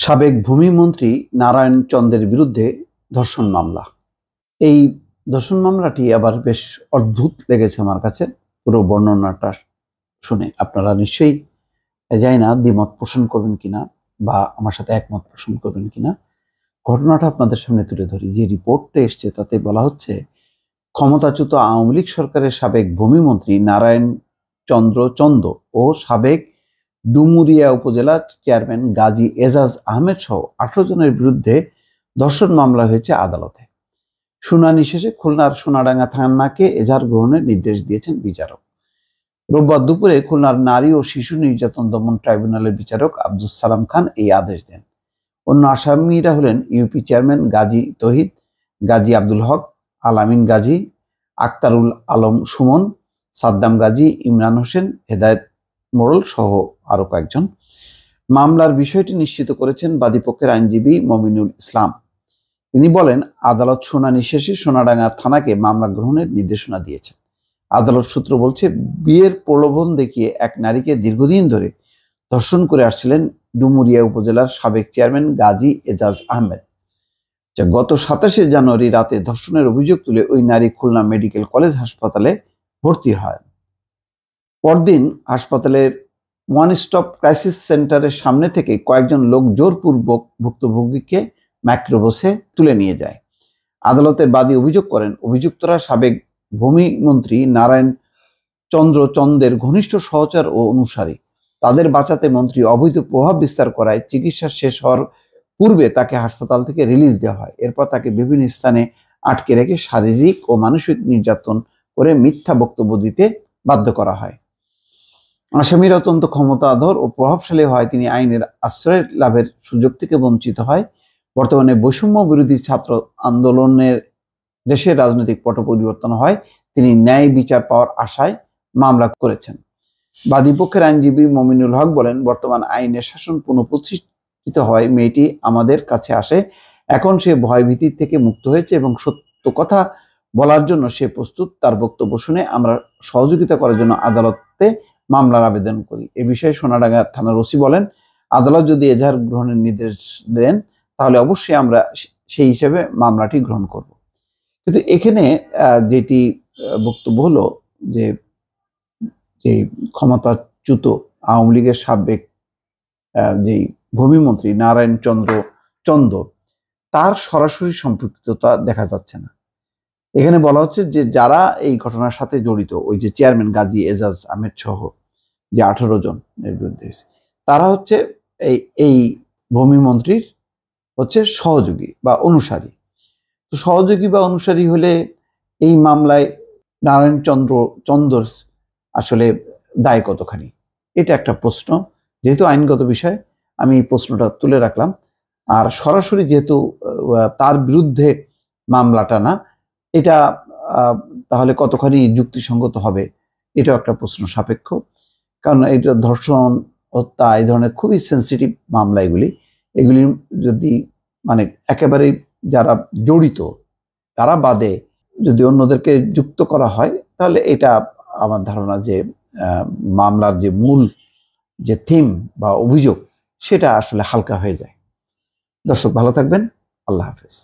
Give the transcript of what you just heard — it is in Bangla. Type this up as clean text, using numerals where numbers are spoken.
সাবেক ভূমিমন্ত্রী নারায়ণ চন্দ্রের বিরুদ্ধে ধর্ষণ মামলা। এই ধর্ষণ মামলাটি আবার বেশ অদ্ভুত লেগেছে আমার কাছে। পুরো বর্ণনাটা শুনে আপনারা নিশ্চয়ই জানি না দ্বিমত পোষণ করবেন কিনা বা আমার সাথে একমত পোষণ করবেন কিনা। ঘটনাটা আপনাদের সামনে তুলে ধরি। যে রিপোর্টটা এসছে তাতে বলা হচ্ছে, ক্ষমতাচ্যুত আওয়ামী লীগ সরকারের সাবেক ভূমিমন্ত্রী নারায়ণ চন্দ্র চন্দ ও সাবেক ডুমুরিয়া উপজেলা চেয়ারম্যান গাজী এজাজ আহমেদ সহ 18 জনের বিরুদ্ধে ধর্ষণ মামলা হয়েছে আদালতে। শুনানি শেষে খুলনার সোনাডাঙ্গা থানাকে এজাহার গ্রহণের নির্দেশ দিয়েছেন বিচারক। রোববার দুপুরে খুলনার নারী ও শিশু নির্যাতন দমন ট্রাইব্যুনালের বিচারক আব্দুস সালাম খান এই আদেশ দেন। অন্য আসামিরা হলেন ইউপি চেয়ারম্যান গাজী তহিদ, গাজী আব্দুল হক, আলামিন গাজী, আক্তারুল আলম সুমন, সাদ্দাম গাজী, ইমরান হোসেন, হেদায়েত মোড়ল সহ আরো কয়েকজন। মামলার বিষয়টি নিশ্চিত করেছেন বাদীপক্ষের আইনজীবী মমিনুল ইসলাম। তিনি বলেন, আদালত শুনানি শেষে সোনাডাঙ্গা থানাকে মামলা গ্রহণের নির্দেশনা দিয়েছেন। আদালত সূত্র বলছে, বিয়ের প্রলোভন দেখিয়ে এক নারীকে দীর্ঘদিন ধরে ধর্ষণ করে আসছিলেন ডুমুরিয়া উপজেলার সাবেক চেয়ারম্যান গাজী এজাজ আহমেদ। গত 27শে জানুয়ারি রাতে ধর্ষণের অভিযোগ তুলে ওই নারী খুলনা মেডিকেল কলেজ হাসপাতালে ভর্তি হয়। পরদিন হাসপাতালের ওয়ান স্টপ ক্রাইসিস সেন্টারের সামনে থেকে কয়েকজন লোক জোরপূর্বক ভুক্তভোগীকে মাইক্রোবাসে তুলে নিয়ে যায়। আদালতের বাদী অভিযোগ করেন, অভিযুক্তরা সাবেক ভূমিমন্ত্রী নারায়ণ চন্দ্র চন্দের ঘনিষ্ঠ সহচর ও অনুসারী। তাদের বাঁচাতে মন্ত্রী অবৈধ প্রভাব বিস্তার করায় চিকিৎসা শেষ হওয়ার পূর্বে তাকে হাসপাতাল থেকে রিলিজ দেওয়া হয়। এরপর তাকে বিভিন্ন স্থানে আটকে রেখে শারীরিক ও মানসিক নির্যাতন করে মিথ্যা বক্তব্য দিতে বাধ্য করা হয়। আসামির অত্যন্ত ক্ষমতাধর ও প্রভাবশালী হয় তিনি আইনের আশ্রয় লাভের সুযোগ থেকে বঞ্চিত হয়। বর্তমানে বৈষম্য বিরোধী ছাত্র আন্দোলনের দেশের রাজনৈতিক পট পরিবর্তন হয়, তিনি ন্যায় বিচার পাওয়ার আশায় মামলা করেছেন। বাদীপক্ষের আইনজীবী মমিনুল হক বলেন, বর্তমান আইনের শাসন পুনঃপ্রতিষ্ঠিত হয়, মেয়েটি আমাদের কাছে আসে, এখন সে ভয়ভীতির থেকে মুক্ত হয়েছে এবং সত্য কথা বলার জন্য সে প্রস্তুত। তার বক্তব্য শুনে আমরা সহযোগিতা করার জন্য আদালতে মামলার আবেদন করি। এ বিষয়ে সোনাডাঙ্গা থানার ওসি বলেন, আদালত যদি এজাহার গ্রহণের নির্দেশ দেন তাহলে অবশ্যই আমরা সেই হিসেবে মামলাটি গ্রহণ করব। কিন্তু এখানে যেটি বক্তব্য হলো যে ক্ষমতাচ্যুত আওয়ামী লীগের সাবেক যে ভূমিমন্ত্রী নারায়ণ চন্দ্র চন্দ, তার সরাসরি সম্পৃক্ততা দেখা যাচ্ছে না। এখানে বলা হচ্ছে যে যারা এই ঘটনার সাথে জড়িত, ওই যে চেয়ারম্যান গাজী এজাজ আহমেদ সহ যে 18 জনের বিরুদ্ধে, তারা হচ্ছে এই ভূমিমন্ত্রীর হচ্ছে সহযোগী বা অনুসারী। তো সহযোগী বা অনুসারী হলে এই মামলায় নারায়ণ চন্দ্র আসলে দায় কতখানি, এটা একটা প্রশ্ন। যেহেতু আইনগত বিষয়, আমি এই প্রশ্নটা তুলে রাখলাম। আর সরাসরি যেহেতু তার বিরুদ্ধে মামলাটা না, এটা তাহলে কতখানি যুক্তিসঙ্গত হবে, এটাও একটা প্রশ্ন সাপেক্ষ। কারণ এটা ধর্ষণ, হত্যা, এই ধরনের খুবই সেন্সিটিভ মামলা। এগুলি যদি মানে একেবারে যারা জড়িত তারা বাদে যদি অন্যদেরকে যুক্ত করা হয়, তাহলে এটা আমার ধারণা যে মামলার যে মূল যে থিম বা অভিযোগ, সেটা আসলে হালকা হয়ে যায়। দর্শক ভালো থাকবেন, আল্লাহ হাফেজ।